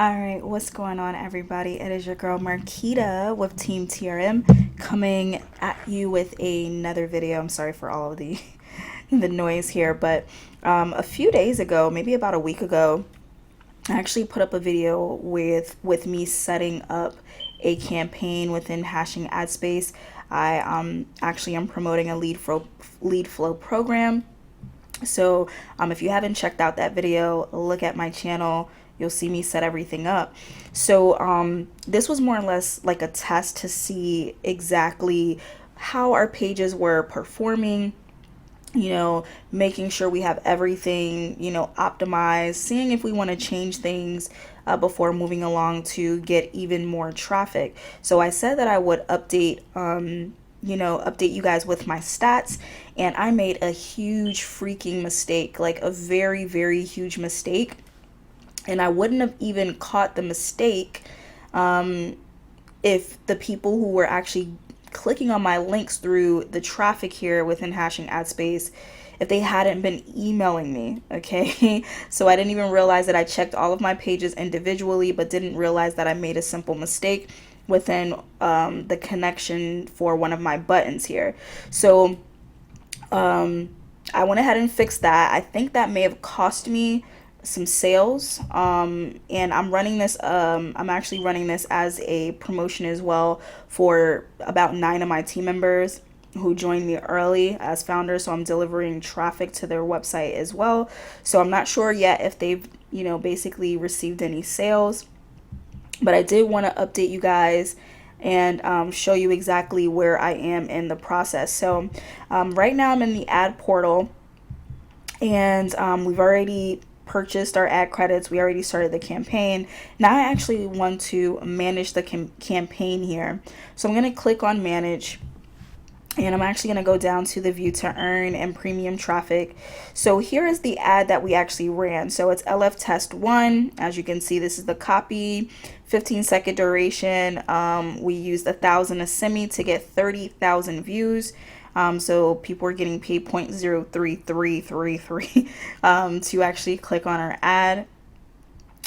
All right, what's going on, everybody? It is your girl Marquita with Team TRM coming at you with another video. I'm sorry for all of the the noise here, but a few days ago, maybe about a week ago, I actually put up a video with me setting up a campaign within Hashing Ad Space. I actually am promoting a lead flow program. So if you haven't checked out that video, look at my channel. You'll see me set everything up. So this was more or less like a test to see exactly how our pages were performing, making sure we have everything, optimized, seeing if we want to change things before moving along to get even more traffic. So I said that I would update you guys with my stats, and I made a huge freaking mistake, like a very, very huge mistake. And I wouldn't have even caught the mistake if the people who were actually clicking on my links through the traffic here within Hashing Ad Space, if they hadn't been emailing me, okay? So I didn't even realize that I checked all of my pages individually, but didn't realize that I made a simple mistake within the connection for one of my buttons here. So I went ahead and fixed that. I think that may have cost me some sales, and I'm actually running this as a promotion as well for about 9 of my team members who joined me early as founders. So I'm delivering traffic to their website as well. So I'm not sure yet if they've basically received any sales, but I did want to update you guys and show you exactly where I am in the process. So right now I'm in the ad portal, and we've already purchased our ad credits. We already started the campaign. Now I actually want to manage the campaign here. So I'm going to click on manage, and I'm actually going to go down to the view to earn and premium traffic. So here is the ad that we actually ran. So it's LF test 1. As you can see, this is the copy, 15-second duration. We used 1,000 a semi to get 30,000 views. So people are getting paid 0.03333 to actually click on our ad.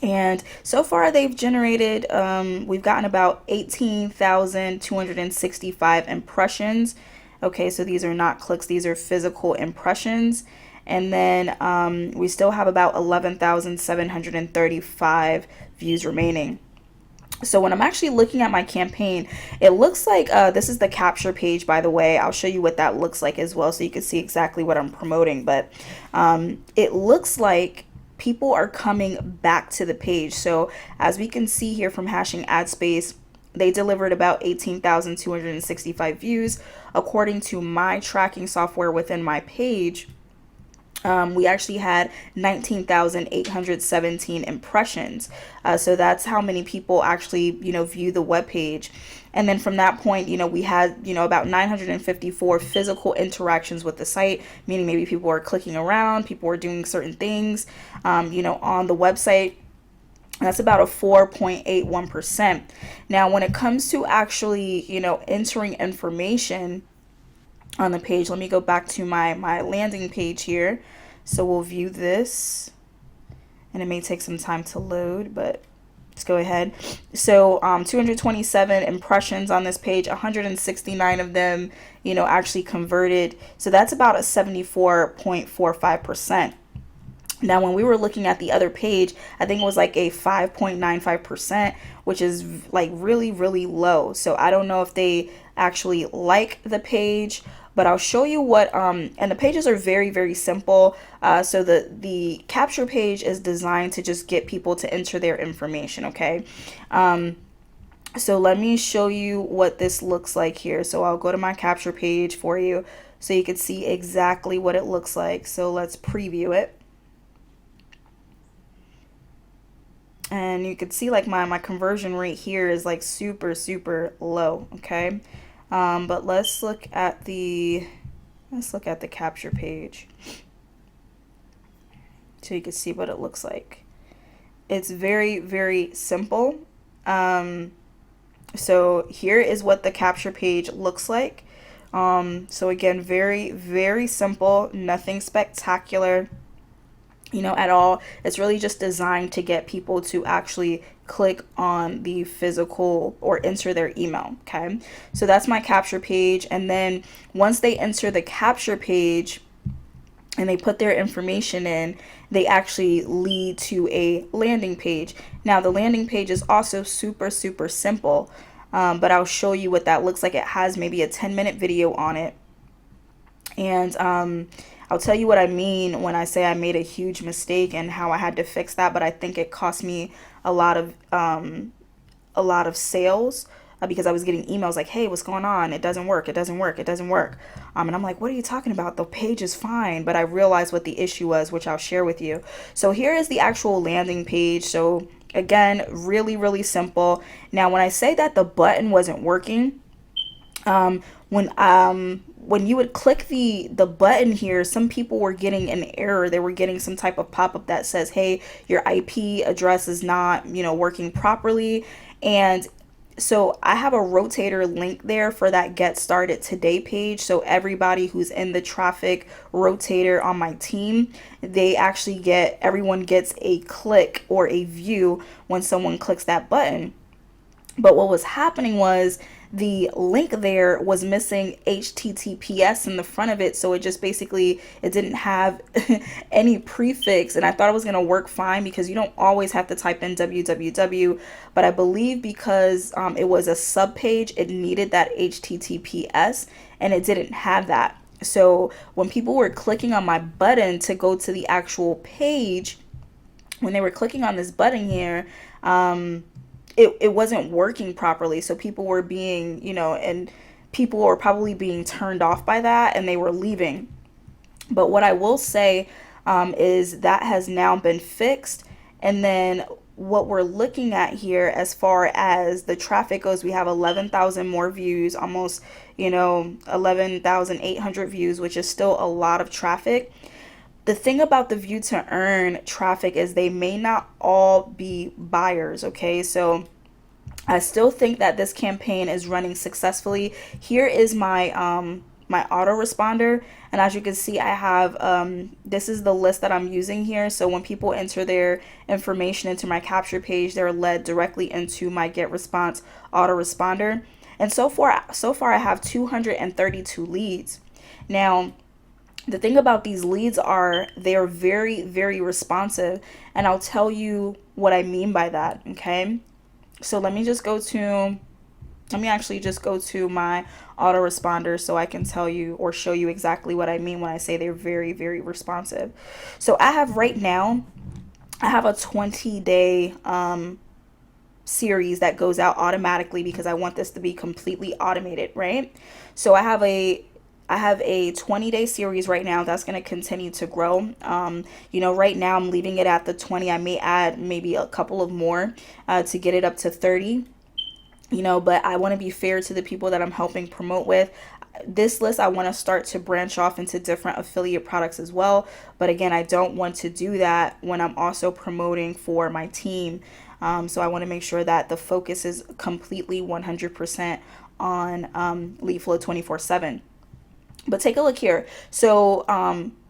And so far they've generated, we've gotten about 18,265 impressions. Okay, so these are not clicks, these are physical impressions. And then we still have about 11,735 views remaining. So when I'm actually looking at my campaign, it looks like this is the capture page, by the way. I'll show you what that looks like as well, so you can see exactly what I'm promoting. But it looks like people are coming back to the page. So as we can see here from Hashing Ad Space, they delivered about 18,265 views. According to my tracking software within my page, we actually had 19,817 impressions. So that's how many people actually, view the web page. And then from that point, we had, about 954 physical interactions with the site, meaning maybe people were clicking around, people were doing certain things, on the website. That's about a 4.81%. Now, when it comes to actually, entering information on the page, let me go back to my landing page here. So we'll view this, and it may take some time to load, but let's go ahead. So 227 impressions on this page, 169 of them, actually converted. So that's about a 74.45%. Now, when we were looking at the other page, I think it was like a 5.95%, which is like really, really low. So I don't know if they actually like the page, but I'll show you what, and the pages are very, very simple. So the capture page is designed to just get people to enter their information, okay? So let me show you what this looks like here. So I'll go to my capture page for you so you can see exactly what it looks like. So let's preview it. And you can see like my conversion rate here is like super, super low, okay? But let's look at the capture page so you can see what it looks like. It's very, very simple. So here is what the capture page looks like. So again, very, very simple, nothing spectacular, at all. It's really just designed to get people to actually click on the physical or enter their email. Okay, so that's my capture page. And then once they enter the capture page and they put their information in, they actually lead to a landing page. Now, the landing page is also super, super simple, but I'll show you what that looks like. It has maybe a 10-minute video on it. And I'll tell you what I mean when I say I made a huge mistake and how I had to fix that. But I think it cost me a lot of sales, because I was getting emails like, "Hey, what's going on? It doesn't work. It doesn't work. It doesn't work." And I'm like, "What are you talking about? The page is fine." But I realized what the issue was, which I'll share with you. So here is the actual landing page. So again, really, really simple. Now, when I say that the button wasn't working, um, when you would click the button here, some people were getting an error. They were getting some type of pop-up that says, "Hey, your IP address is not, working properly." And so I have a rotator link there for that Get Started Today page. So everybody who's in the traffic rotator on my team, everyone gets a click or a view when someone clicks that button. But what was happening was the link there was missing HTTPS in the front of it. So it just basically, it didn't have any prefix. And I thought it was going to work fine because you don't always have to type in www. But I believe because it was a sub page, it needed that HTTPS and it didn't have that. So when people were clicking on my button to go to the actual page, when they were clicking on this button here, it wasn't working properly. So people were being, and people were probably being turned off by that and they were leaving. But what I will say is that has now been fixed. And then what we're looking at here, as far as the traffic goes, we have 11,000 more views, almost, 11,800 views, which is still a lot of traffic. The thing about the view to earn traffic is they may not all be buyers, okay? So I still think that this campaign is running successfully. Here is my my autoresponder, and as you can see, I have this is the list that I'm using here. So when people enter their information into my capture page, they're led directly into my get response autoresponder. And so far I have 232 leads. Now, the thing about these leads are they're very, very responsive. And I'll tell you what I mean by that, okay? So let me actually just go to my autoresponder so I can tell you or show you exactly what I mean when I say they're very, very responsive. So I have right now, I have a 20-day series that goes out automatically because I want this to be completely automated, right? So I have a 20-day series right now that's going to continue to grow. Right now I'm leaving it at the 20. I may add maybe a couple of more to get it up to 30. But I want to be fair to the people that I'm helping promote with. This list, I want to start to branch off into different affiliate products as well. But again, I don't want to do that when I'm also promoting for my team. So I want to make sure that the focus is completely 100% on LeadFlow 24/7. But take a look here. So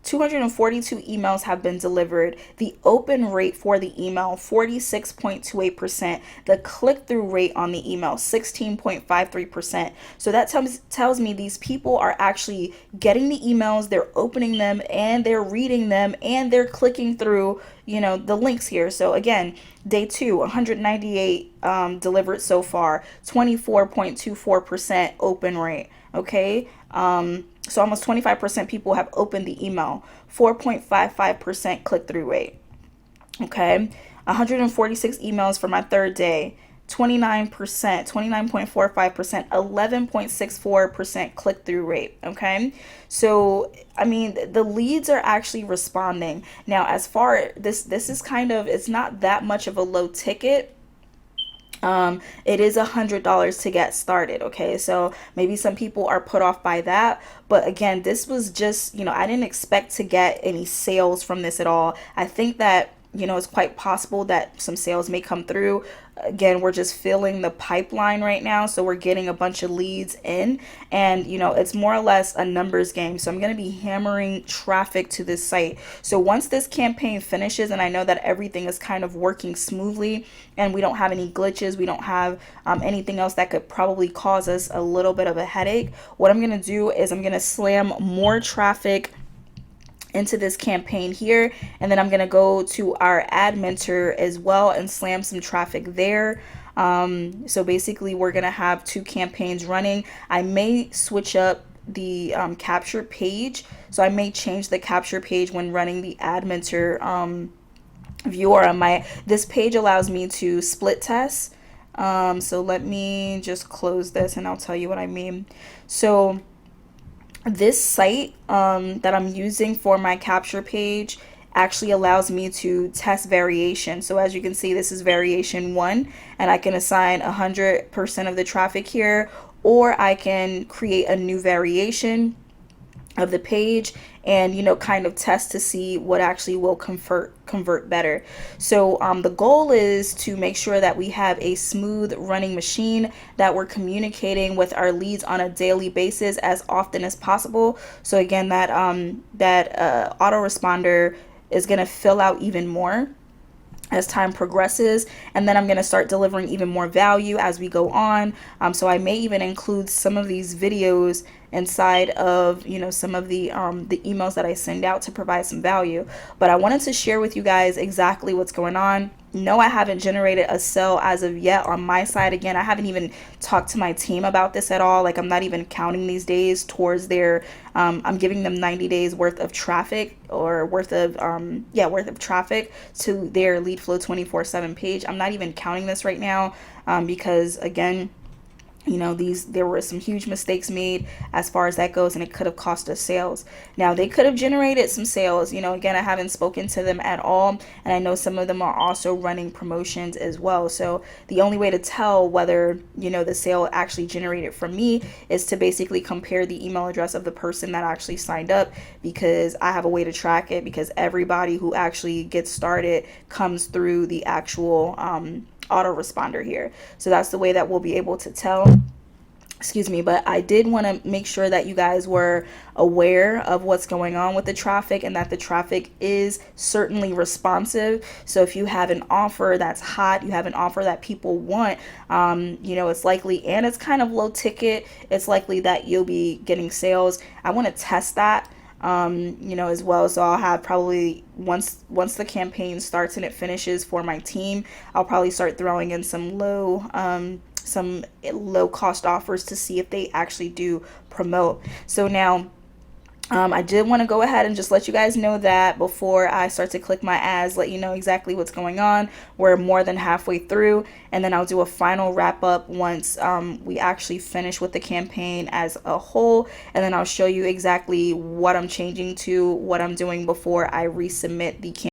242 emails have been delivered. The open rate for the email, 46.28%. The click-through rate on the email, 16.53%. So that tells me these people are actually getting the emails, they're opening them, and they're reading them, and they're clicking through, the links here. So again, day 2, 198 delivered so far, 24.24% open rate. Okay. So almost 25% people have opened the email, 4.55% click-through rate. Okay. 146 emails for my third day, 29%, 29.45%, 11.64% click-through rate. Okay. So, the leads are actually responding. Now, as far this is it's not that much of a low ticket. It is $100 to get started. Okay, so maybe some people are put off by that, but again, this was just, I didn't expect to get any sales from this at all. I think that it's quite possible that some sales may come through. Again, we're just filling the pipeline right now, so we're getting a bunch of leads in, and it's more or less a numbers game. So I'm going to be hammering traffic to this site. So once this campaign finishes and I know that everything is kind of working smoothly and we don't have any glitches, we don't have anything else that could probably cause us a little bit of a headache, what I'm going to do is I'm going to slam more traffic into this campaign here, and then I'm going to go to our ad mentor as well and slam some traffic there. So basically we're going to have two campaigns running. I may switch up the capture page, so I may change the capture page when running the ad mentor viewer on this page allows me to split test. So let me just close this and I'll tell you what I mean. So this site that I'm using for my capture page actually allows me to test variation. So as you can see, this is variation 1, and I can assign 100% of the traffic here, or I can create a new variation of the page and kind of test to see what actually will convert better. So the goal is to make sure that we have a smooth running machine, that we're communicating with our leads on a daily basis as often as possible. So again, that autoresponder is going to fill out even more as time progresses, and then I'm going to start delivering even more value as we go on. So I may even include some of these videos inside of some of the emails that I send out to provide some value. But I wanted to share with you guys exactly what's going on. No, I haven't generated a sale as of yet on my side. Again, I haven't even talked to my team about this at all. Like, I'm not even counting these days towards their I'm giving them 90 days worth of traffic, or worth of traffic to their LeadFlow 24/7 page. I'm not even counting this right now because again, there were some huge mistakes made as far as that goes, and it could have cost us sales. Now, they could have generated some sales. Again, I haven't spoken to them at all, and I know some of them are also running promotions as well. So the only way to tell whether the sale actually generated from me is to basically compare the email address of the person that actually signed up, because I have a way to track it, because everybody who actually gets started comes through the actual autoresponder here. So that's the way that we'll be able to tell. Excuse me, but I did want to make sure that you guys were aware of what's going on with the traffic, and that the traffic is certainly responsive. So if you have an offer that's hot, you have an offer that people want, it's likely, and it's kind of low ticket, it's likely that you'll be getting sales. I want to test that as well. So I'll have probably once the campaign starts and it finishes for my team, I'll probably start throwing in some low cost offers to see if they actually do promote. So now I did want to go ahead and just let you guys know that before I start to click my ads, let you know exactly what's going on. We're more than halfway through, and then I'll do a final wrap up once we actually finish with the campaign as a whole, and then I'll show you exactly what I'm changing to, what I'm doing before I resubmit the campaign.